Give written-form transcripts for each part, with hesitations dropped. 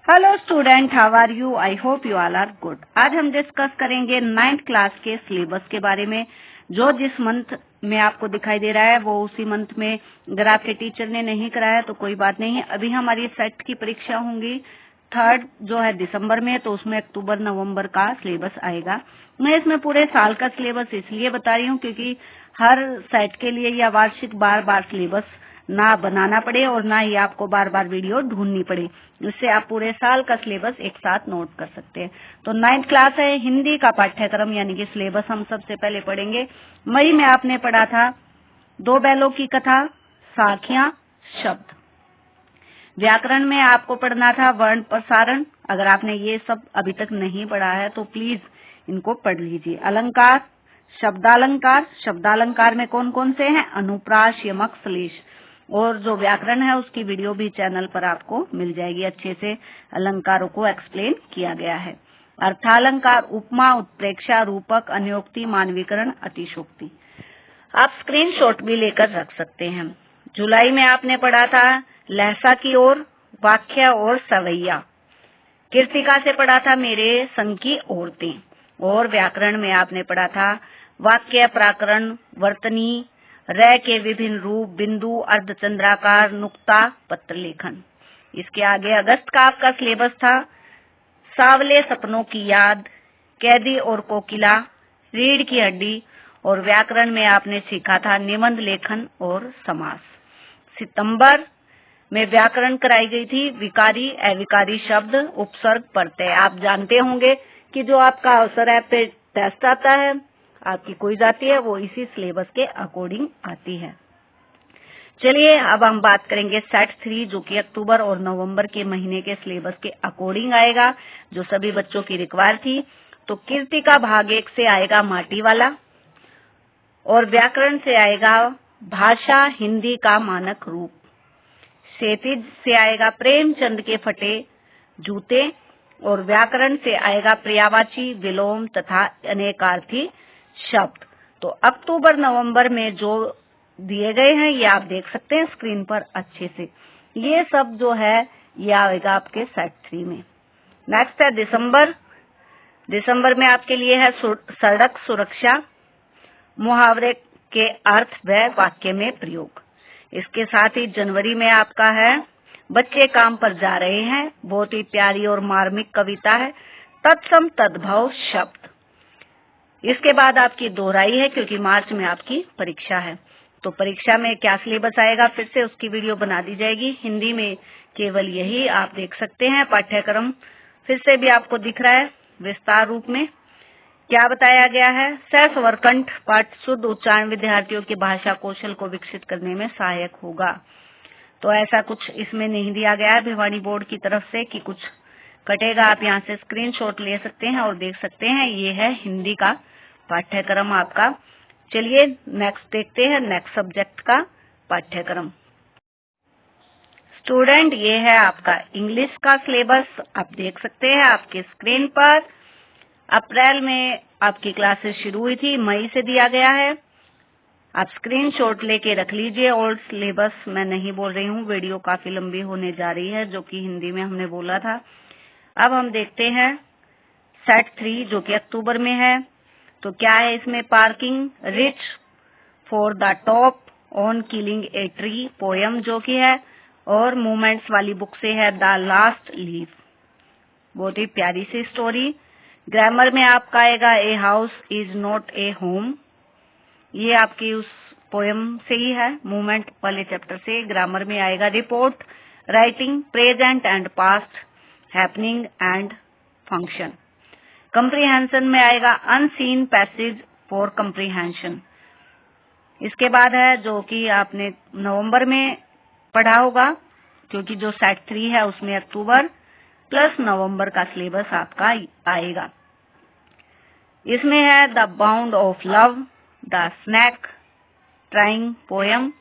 Hello student, how are you? I hope you all are good. आज हम discuss करेंगे 9th class के syllabus के बारे में। जो जिस मंथ में आपको दिखाई दे रहा है वो उसी मंथ में, अगर आपके टीचर ने नहीं कराया तो कोई बात नहीं। अभी हमारी सेट की परीक्षा होंगी 3rd जो है दिसंबर में, तो उसमें अक्टूबर नवंबर का सिलेबस आएगा। मैं इसमें पूरे साल का सिलेबस इसलिए बता रही हूँ क्योंकि हर सेट के लिए या वार्षिक बार बार सिलेबस ना बनाना पड़े और ना ही आपको बार बार वीडियो ढूंढनी पड़े। इससे आप पूरे साल का सिलेबस एक साथ नोट कर सकते हैं। तो 9th क्लास है, हिंदी का पाठ्यक्रम यानी कि सिलेबस हम सबसे पहले पढ़ेंगे। मई में आपने पढ़ा था 2 बैलों की कथा, साखियां, शब्द। व्याकरण में आपको पढ़ना था वर्ण प्रसारण। अगर आपने ये सब अभी तक नहीं पढ़ा है तो प्लीज इनको पढ़ लीजिए। अलंकार, शब्दालंकार। शब्दालंकार में कौन कौन से हैं? अनुप्रास, यमक, श्लेष। और जो व्याकरण है उसकी वीडियो भी चैनल पर आपको मिल जाएगी। अच्छे से अलंकारों को एक्सप्लेन किया गया है। अर्थालंकार, उपमा, उत्प्रेक्षा, रूपक, अन्योक्ति, मानवीकरण, अतिशोक्ति। आप स्क्रीनशॉट भी लेकर रख सकते हैं। जुलाई में आपने पढ़ा था लहसा की ओर, वाक्य और सवैया। कीर्तिका से पढ़ा था मेरे संग की औरतें। और व्याकरण में आपने पढ़ा था वाक्य, प्राकरण, वर्तनी, रय के विभिन्न रूप, बिंदु, अर्धचंद्राकार, नुक्ता, पत्र लेखन। इसके आगे अगस्त का आपका सिलेबस था सावले सपनों की याद, कैदी और कोकिला, रीढ़ की हड्डी। और व्याकरण में आपने सीखा था निबंध लेखन और समास। सितंबर में व्याकरण कराई गई थी विकारी, अविकारी शब्द, उपसर्ग, प्रत्यय। आप जानते होंगे कि जो आपका अवसर ऐप पे टेस्ट आता है, आपकी क्विज आती है, वो इसी सिलेबस के अकॉर्डिंग आती है। चलिए अब हम बात करेंगे सेट 3 जो कि अक्टूबर और नवंबर के महीने के सिलेबस के अकॉर्डिंग आएगा, जो सभी बच्चों की रिक्वायर थी। तो कीर्ति का भाग 1 से आएगा माटी वाला, और व्याकरण से आएगा भाषा हिंदी का मानक रूप। क्षैतिज से आएगा प्रेमचंद के फटे जूते, और व्याकरण से आएगा पर्यायवाची, विलोम तथा अनेकार्थी शब्द। तो अक्टूबर नवंबर में जो दिए गए हैं ये आप देख सकते हैं स्क्रीन पर अच्छे से। ये सब जो है ये आएगा आपके सेट 3 में। नेक्स्ट है दिसंबर। दिसंबर में आपके लिए है सड़क सुरक्षा, मुहावरे के अर्थ व वाक्य में प्रयोग। इसके साथ ही जनवरी में आपका है बच्चे काम पर जा रहे हैं, बहुत ही प्यारी और मार्मिक कविता है, तत्सम तद्भव शब्द। इसके बाद आपकी दोहराई है क्योंकि मार्च में आपकी परीक्षा है। तो परीक्षा में क्या सिलेबस आएगा फिर से उसकी वीडियो बना दी जाएगी। हिंदी में केवल यही आप देख सकते हैं। पाठ्यक्रम फिर से भी आपको दिख रहा है विस्तार रूप में। क्या बताया गया है? सहस्वरकंठ पाठ शुद्ध उच्चारण विद्यार्थियों की भाषा कौशल को विकसित करने में सहायक होगा। तो ऐसा कुछ इसमें नहीं दिया गया है भिवानी बोर्ड की तरफ से कि कुछ कटेगा। आप यहाँ से स्क्रीनशॉट ले सकते हैं और देख सकते हैं। ये है हिंदी का पाठ्यक्रम आपका। चलिए नेक्स्ट देखते हैं नेक्स्ट सब्जेक्ट का पाठ्यक्रम। स्टूडेंट, ये है आपका इंग्लिश का सिलेबस। आप देख सकते हैं आपके स्क्रीन पर। अप्रैल में आपकी क्लासेस शुरू हुई थी, मई से दिया गया है। आप स्क्रीनशॉट लेके रख लीजिए। ओल्ड सिलेबस मैं नहीं बोल रही हूँ, वीडियो काफी लंबी होने जा रही है जो कि हिंदी में हमने बोला था। अब हम देखते हैं सेट 3 जो कि अक्टूबर में है। तो क्या है इसमें? Parking, rich for the top, on killing a tree, poem जो कि है, और मूवमेंट्स वाली बुक से है द लास्ट लीफ। बहुत ही प्यारी सी स्टोरी। ग्रामर में आपका आएगा a house is not a home. ये आपकी उस पोयम से ही है, मूवमेंट वाले चैप्टर से। ग्रामर में आएगा report, writing, present and past, happening and function. Comprehension में आएगा अनसीन पैसेज फॉर कंप्रीहेंशन। इसके बाद है जो कि आपने नवंबर में पढ़ा होगा, क्योंकि जो सेट 3 है उसमें अक्टूबर प्लस नवंबर का सिलेबस आपका आएगा। इसमें है the bound of love, the snake, trying, poem.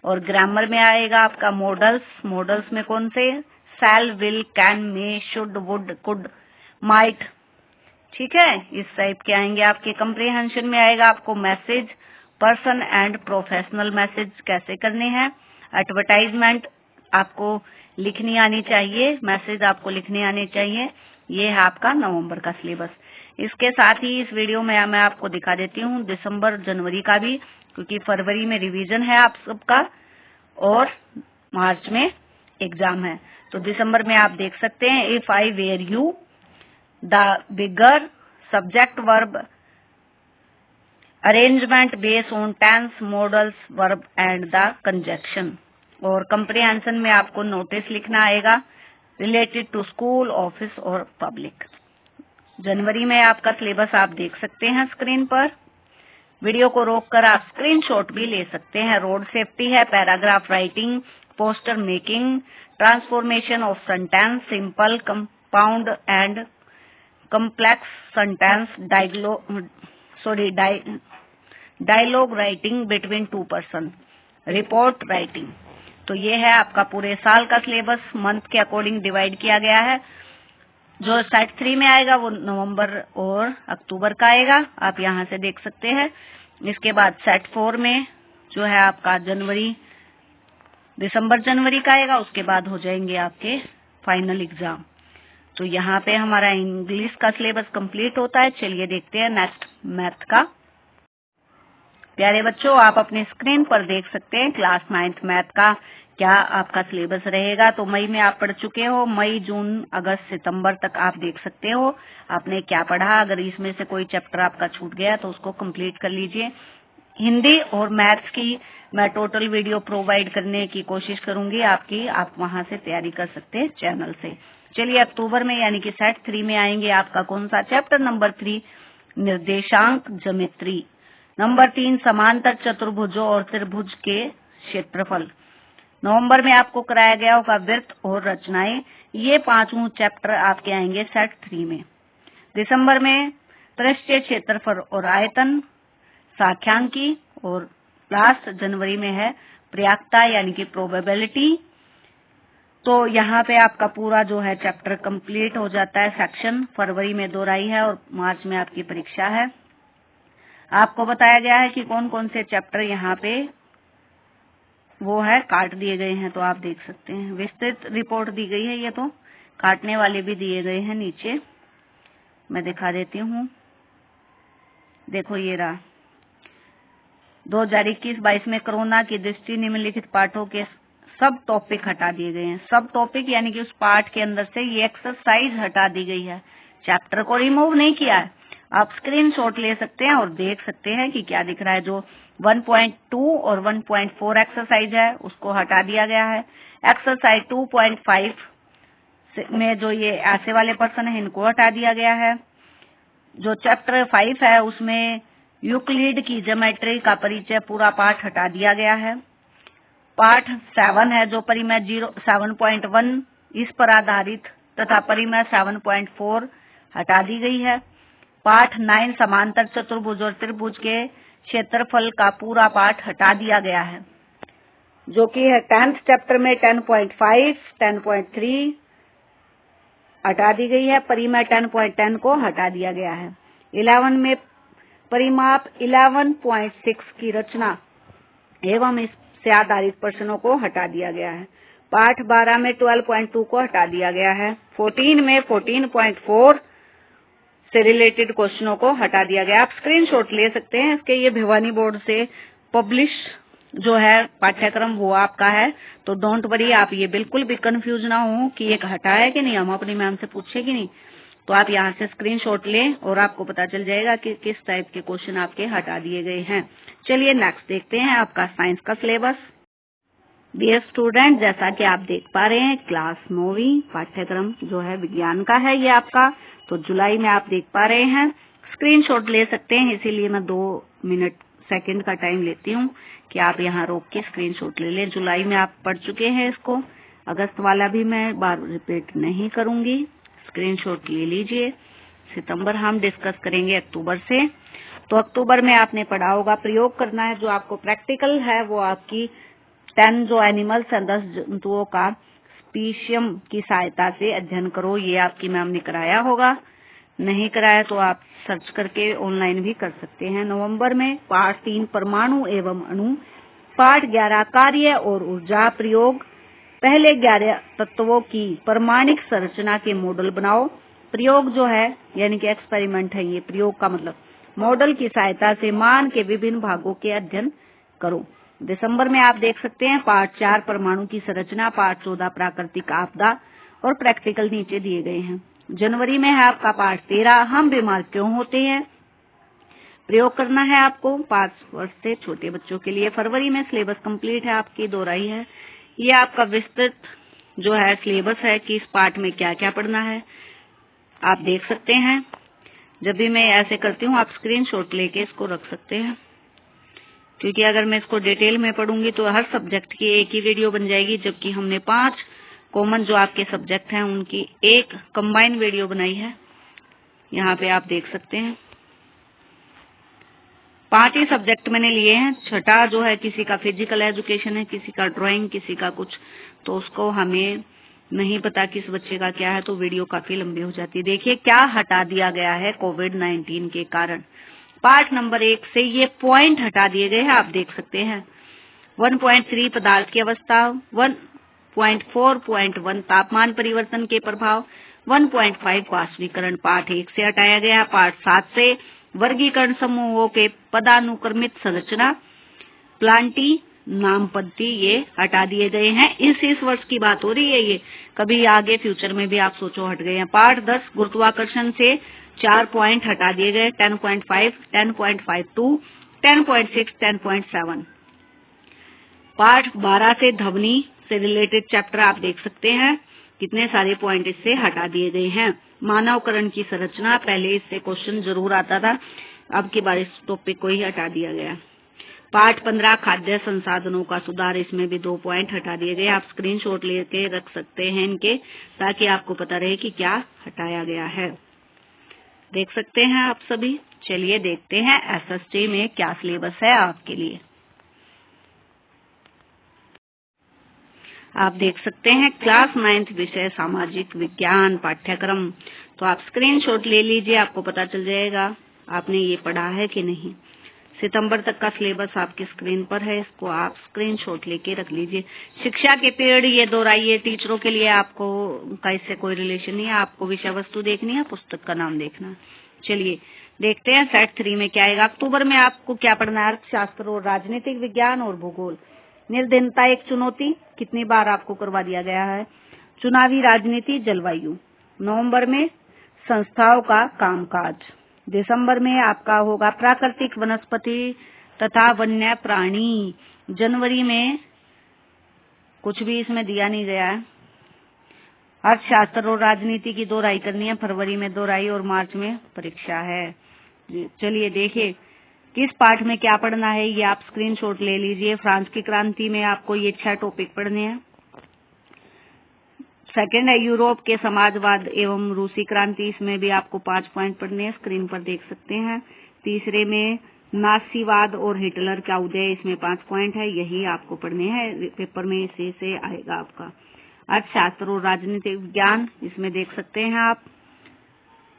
और ग्रामर में आएगा आपका मॉडल्स। मॉडल्स में कौन से? Shall, will, can, may, should, would, could, might. ठीक है, इस टाइप के आएंगे आपके। कंप्रीहेंशन में आएगा आपको message, person and professional message कैसे करने हैं। एडवर्टाइजमेंट आपको लिखनी आनी चाहिए, मैसेज आपको लिखने आने चाहिए। ये है आपका नवंबर का सिलेबस। इसके साथ ही इस वीडियो में मैं आपको दिखा देती हूँ दिसंबर जनवरी का भी, क्योंकि फरवरी में रिवीजन है आप सबका और मार्च में एग्जाम है। तो दिसंबर में आप देख सकते हैं, if I were you, the bigger, subject verb, arrangement based on tense, modals, verb and the conjunction. और कंप्रिहेंशन में आपको नोटिस लिखना आएगा रिलेटेड टू स्कूल, ऑफिस और पब्लिक। जनवरी में आपका सिलेबस आप देख सकते हैं स्क्रीन पर। वीडियो को रोककर आप स्क्रीनशॉट भी ले सकते हैं। रोड सेफ्टी है, paragraph writing, poster making, transformation of sentence, simple, compound and complex sentence, dialogue writing between two person, report writing. तो ये है आपका पूरे साल का सिलेबस, मंथ के अकॉर्डिंग डिवाइड किया गया है। जो सेट 3 में आएगा वो नवंबर और अक्टूबर का आएगा, आप यहाँ से देख सकते हैं। इसके बाद सेट 4 में जो है आपका दिसंबर जनवरी का आएगा, उसके बाद हो जाएंगे आपके फाइनल एग्जाम। तो यहाँ पे हमारा इंग्लिश का सिलेबस कंप्लीट होता है। चलिए देखते हैं नेक्स्ट मैथ का। प्यारे बच्चों, आप अपनी स्क्रीन पर देख सकते हैं क्लास 9th मैथ का क्या आपका सिलेबस रहेगा। तो मई में आप पढ़ चुके हो, मई, जून, अगस्त, सितंबर तक आप देख सकते हो आपने क्या पढ़ा। अगर इसमें से कोई चैप्टर आपका छूट गया तो उसको कंप्लीट कर लीजिए। हिंदी और मैथ्स की मैं टोटल वीडियो प्रोवाइड करने की कोशिश करूंगी आपकी, आप वहां से तैयारी कर सकते हैं चैनल से। चलिए अक्टूबर में यानी कि सेट 3 में आएंगे आपका कौन सा चैप्टर? नंबर 3 निर्देशांक ज्योमेट्री। नंबर 3 समांतर चतुर्भुजों और त्रिभुज के क्षेत्रफल। नवंबर में आपको कराया गया होगा वृत्त और रचनाएं। ये 5 चैप्टर आपके आएंगे सेट 3 में। दिसंबर में पृष्ठीय क्षेत्रफल और आयतन, सांख्यिकी, और लास्ट जनवरी में है प्रयाक्ता यानी कि प्रोबेबिलिटी। तो यहाँ पे आपका पूरा जो है चैप्टर कंप्लीट हो जाता है सेक्शन। फरवरी में 2 है और मार्च में आपकी परीक्षा है। आपको बताया गया है कि कौन कौन से चैप्टर यहाँ पे वो है काट दिए गए हैं, तो आप देख सकते हैं। विस्तृत रिपोर्ट दी गई है, ये तो काटने वाले भी दिए गए हैं नीचे, मैं दिखा देती हूँ। देखो ये रहा 2021-22 में कोरोना की दृष्टि निम्नलिखित पाठों के सब टॉपिक हटा दिए गए हैं। सब टॉपिक यानी कि उस पाठ के अंदर से ये एक्सरसाइज हटा दी गई है, चैप्टर को रिमूव नहीं किया है। आप स्क्रीनशॉट ले सकते हैं और देख सकते हैं कि क्या दिख रहा है। जो 1.2 और 1.4 एक्सरसाइज है उसको हटा दिया गया है। एक्सरसाइज 2.5 में जो ये ऐसे वाले पर्सन है इनको हटा दिया गया है। जो चैप्टर 5 है उसमें यूक्लिड की ज्योमेट्री का परिचय पूरा पाठ हटा दिया गया है। पाठ 7 है जो परिमेय 7.1 इस पर आधारित तथा परिमेय 7.4 हटा दी गई है। पाठ 9 समांतर चतुर्भुज और त्रिभुज के क्षेत्रफल का पूरा पाठ हटा दिया गया है, जो कि है 10th चैप्टर में 10.5, 10.3 हटा दी गई है। परिमेय 10.10 को हटा दिया गया है। 11 में परिमाप 11.6 की रचना एवं इससे आधारित प्रश्नों को हटा दिया गया है। पाठ 12 में 12.2 को हटा दिया गया है। 14 में 14.4 से रिलेटेड क्वेश्चनों को हटा दिया गया। आप स्क्रीनशॉट ले सकते हैं इसके। ये भिवानी बोर्ड से पब्लिश जो है पाठ्यक्रम वो आपका है, तो डोंट वरी, आप ये बिल्कुल भी कंफ्यूज ना हो कि ये हटाया कि नहीं, हम अपनी मैम से पूछे कि नहीं। तो आप यहाँ से स्क्रीनशॉट लें और आपको पता चल जाएगा कि किस टाइप के क्वेश्चन आपके हटा दिए गए हैं। चलिए नेक्स्ट देखते हैं आपका साइंस का सिलेबस। डियर स्टूडेंट, जैसा कि आप देख पा रहे हैं क्लास 9वीं पाठ्यक्रम जो है विज्ञान का है ये आपका। तो जुलाई में आप देख पा रहे हैं, स्क्रीनशॉट ले सकते हैं, इसीलिए मैं 2 सेकंड का टाइम लेती हूँ कि आप यहाँ रोक के स्क्रीनशॉट ले लें। जुलाई में आप पढ़ चुके हैं इसको, अगस्त वाला भी मैं बार रिपीट नहीं करूंगी, स्क्रीनशॉट ले लीजिए। सितंबर हम डिस्कस करेंगे अक्टूबर से। तो अक्टूबर में आपने पढ़ा होगा प्रयोग करना है। जो आपको प्रैक्टिकल है वो आपकी 10 जो एनिमल्स हैं 10 जंतुओं का स्पीशियम की सहायता से अध्ययन करो, ये आपकी मैम ने कराया होगा। नहीं कराया तो आप सर्च करके ऑनलाइन भी कर सकते हैं। नवंबर में पाठ 3 परमाणु एवं अणु, पाठ 11 कार्य और ऊर्जा प्रयोग, पहले 11 तत्वों की परमाणिक संरचना के मॉडल बनाओ। प्रयोग जो है यानी कि एक्सपेरिमेंट है, ये प्रयोग का मतलब मॉडल की सहायता से मान के विभिन्न भागों के अध्ययन करो। दिसंबर में आप देख सकते हैं पार्ट 4 परमाणु की संरचना, पार्ट 14 प्राकृतिक आपदा और प्रैक्टिकल नीचे दिए गए हैं। जनवरी में है आपका पार्ट 13 हम बीमार क्यों होते हैं, प्रयोग करना है आपको 5 वर्ष से छोटे बच्चों के लिए। फरवरी में सिलेबस कंप्लीट है, आपकी दोहराई है। ये आपका विस्तृत जो है सिलेबस है कि इस पार्ट में क्या क्या पढ़ना है, आप देख सकते हैं। जब भी मैं ऐसे करती हूँ आप स्क्रीनशॉट लेके इसको रख सकते हैं, क्योंकि अगर मैं इसको डिटेल में पढ़ूंगी तो हर सब्जेक्ट की एक ही वीडियो बन जाएगी, जबकि हमने 5 कॉमन जो आपके सब्जेक्ट हैं उनकी एक कंबाइन वीडियो बनाई है। यहाँ पे आप देख सकते हैं 5 ही सब्जेक्ट मैंने लिए हैं। छठा जो है किसी का फिजिकल एजुकेशन है, किसी का ड्राइंग, किसी का कुछ, तो उसको हमें नहीं पता किस बच्चे का क्या है, तो वीडियो काफी लंबी हो जाती है। देखिए क्या हटा दिया गया है कोविड-19 के कारण। पार्ट नंबर 1 से ये पॉइंट हटा दिए गए हैं, आप देख सकते हैं। 1.3 पदार्थ की अवस्था, 1.4.1 तापमान परिवर्तन के प्रभाव, 1.5 वाष्पीकरण पार्ट 1 से हटाया गया। पार्ट 7 से वर्गीकरण समूहों के पदानुक्रमित संरचना, प्लांटी नाम पद्धति ये हटा दिए गए हैं। इस वर्ष की बात हो रही है, ये कभी आगे फ्यूचर में भी आप सोचो हट गए हैं। पार्ट 10 गुरुत्वाकर्षण से 4 पॉइंट हटा दिए गए, 10.5, 10.52, 10.6, 10.7। पार्ट 12 से ध्वनि से रिलेटेड चैप्टर आप देख सकते हैं, कितने सारे पॉइंट इससे हटा दिए गए हैं। मानवकरण की संरचना, पहले इससे क्वेश्चन जरूर आता था, अब की बार इस टॉपिक को ही हटा दिया गया। पार्ट 15 खाद्य संसाधनों का सुधार, इसमें भी 2 पॉइंट हटा दिए गए। आप स्क्रीनशॉट लेके रख सकते हैं इनके, ताकि आपको पता रहे कि क्या हटाया गया है। देख सकते हैं आप सभी। चलिए देखते हैं एसएसटी में क्या सिलेबस है आपके लिए। आप देख सकते हैं क्लास 9th विषय सामाजिक विज्ञान पाठ्यक्रम, तो आप स्क्रीनशॉट ले लीजिए, आपको पता चल जाएगा आपने ये पढ़ा है कि नहीं। सितंबर तक का सिलेबस आपकी स्क्रीन पर है, इसको आप स्क्रीनशॉट लेके रख लीजिए। शिक्षा के पीरियड ये दोहराइए, टीचरों के लिए आपको का इससे कोई रिलेशन नहीं है, आपको विषय वस्तु देखनी है, पुस्तक का नाम देखना। चलिए देखते हैं सेट 3 में क्या आएगा। अक्टूबर में आपको क्या पढ़ना है, अर्थशास्त्र और राजनीतिक विज्ञान और भूगोल। निर्धनता एक चुनौती, कितनी बार आपको करवा दिया गया है। चुनावी राजनीति, जलवायु। नवंबर में संस्थाओं का कामकाज। दिसंबर में आपका होगा प्राकृतिक वनस्पति तथा वन्य प्राणी। जनवरी में कुछ भी इसमें दिया नहीं गया है। अर्थशास्त्र और राजनीति की दोहराई करनी है, फरवरी में दोहराई और मार्च में परीक्षा है। चलिए देखिए किस पार्ट में क्या पढ़ना है, ये आप स्क्रीनशॉट ले लीजिए। फ्रांस की क्रांति में आपको ये 6 टॉपिक पढ़ने हैं। सेकंड है यूरोप के समाजवाद एवं रूसी क्रांति, इसमें भी आपको 5 पॉइंट पढ़ने हैं, स्क्रीन पर देख सकते हैं। तीसरे में नासीवाद और हिटलर का उदय, इसमें 5 पॉइंट है, यही आपको पढ़ने हैं, पेपर में इसी से आएगा आपका। अर्थशास्त्र और राजनीतिक विज्ञान, इसमें देख सकते हैं आप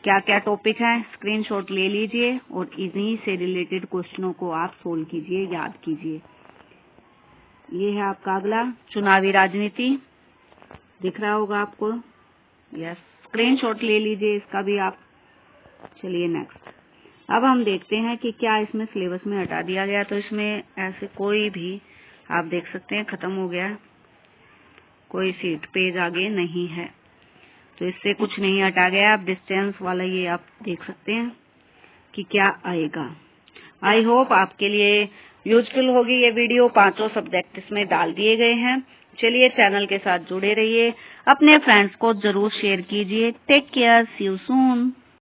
क्या क्या टॉपिक हैं, स्क्रीनशॉट ले लीजिए और इन्हीं से रिलेटेड क्वेश्चनों को आप सोल्व कीजिए, याद कीजिए। ये है आपका अगला चुनावी राजनीति, दिख रहा होगा आपको, यस स्क्रीनशॉट ले लीजिए इसका भी आप। चलिए नेक्स्ट, अब हम देखते हैं कि क्या इसमें सिलेबस में हटा दिया गया। तो इसमें ऐसे कोई भी आप देख सकते हैं खत्म हो गया, कोई सीट पेज आगे नहीं है, तो इससे कुछ नहीं हटा गया। आप डिस्टेंस वाला ये आप देख सकते हैं कि क्या आएगा। आई होप आपके लिए यूजफुल होगी ये वीडियो। 5 सब्जेक्ट इसमें डाल दिए गए हैं। चलिए चैनल के साथ जुड़े रहिए, अपने फ्रेंड्स को जरूर शेयर कीजिए। Take care, see you soon.